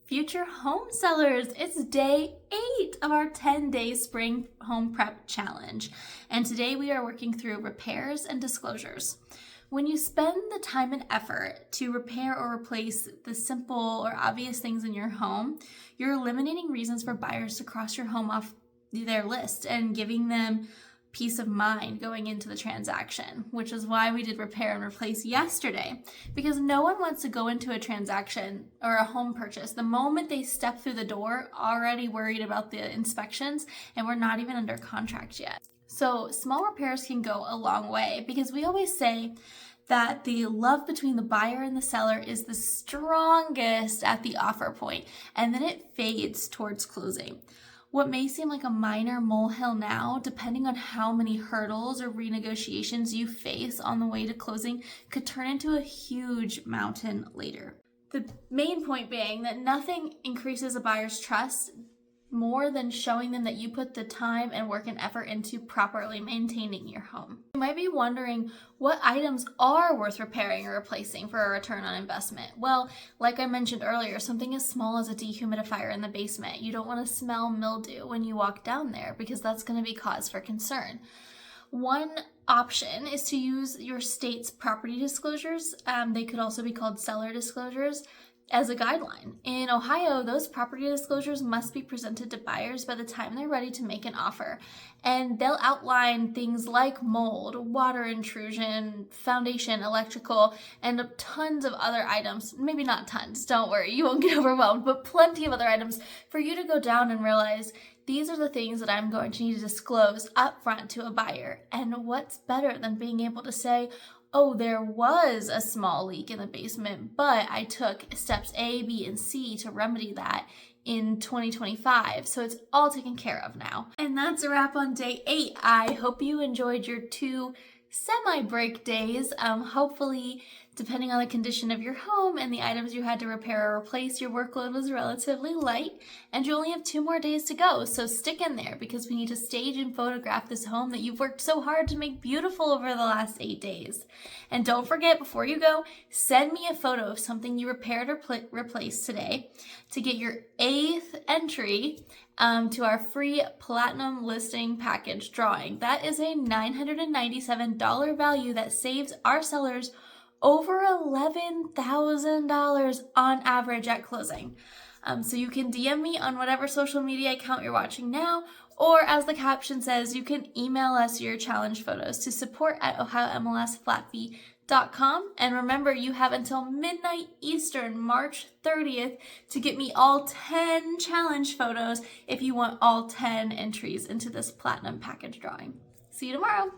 Future home sellers, it's day 8 of our 10-day spring home prep challenge. And today we are working through repairs and disclosures. When you spend the time and effort to repair or replace the simple or obvious things in your home, you're eliminating reasons for buyers to cross your home off their list and giving them peace of mind going into the transaction, which is why we did repair and replace yesterday, because no one wants to go into a transaction or a home purchase the moment they step through the door already worried about the inspections, and we're not even under contract yet. So small repairs can go a long way, because we always say that the love between the buyer and the seller is the strongest at the offer point, and then it fades towards closing. What may seem like a minor molehill now, depending on how many hurdles or renegotiations you face on the way to closing, could turn into a huge mountain later. The main point being that nothing increases a buyer's trust more than showing them that you put the time and work and effort into properly maintaining your home. You might be wondering what items are worth repairing or replacing for a return on investment. Well, like I mentioned earlier, something as small as a dehumidifier in the basement. You don't want to smell mildew when you walk down there, because that's going to be cause for concern. One option is to use your state's property disclosures. They could also be called seller disclosures, as a guideline. In Ohio, those property disclosures must be presented to buyers by the time they're ready to make an offer. And they'll outline things like mold, water intrusion, foundation, electrical, and tons of other items. Maybe not tons, don't worry, you won't get overwhelmed, but plenty of other items for you to go down and realize these are the things that I'm going to need to disclose upfront to a buyer. And what's better than being able to say, oh, there was a small leak in the basement, but I took steps A, B, and C to remedy that in 2025. So it's all taken care of now. And that's a wrap on day 8. I hope you enjoyed your 2 semi-break days. Hopefully, depending on the condition of your home and the items you had to repair or replace, your workload was relatively light, and you only have 2 more days to go. So stick in there, because we need to stage and photograph this home that you've worked so hard to make beautiful over the last 8 days. And don't forget, before you go, send me a photo of something you repaired or replaced today to get your 8th entry to our free platinum listing package drawing. That is a $997 value that saves our sellers over $11,000 on average at closing. So you can DM me on whatever social media account you're watching now, or as the caption says, you can email us your challenge photos to support@ohiomlsflatfee.com. And remember, you have until midnight Eastern, March 30th, to get me all 10 challenge photos if you want all 10 entries into this platinum package drawing. See you tomorrow.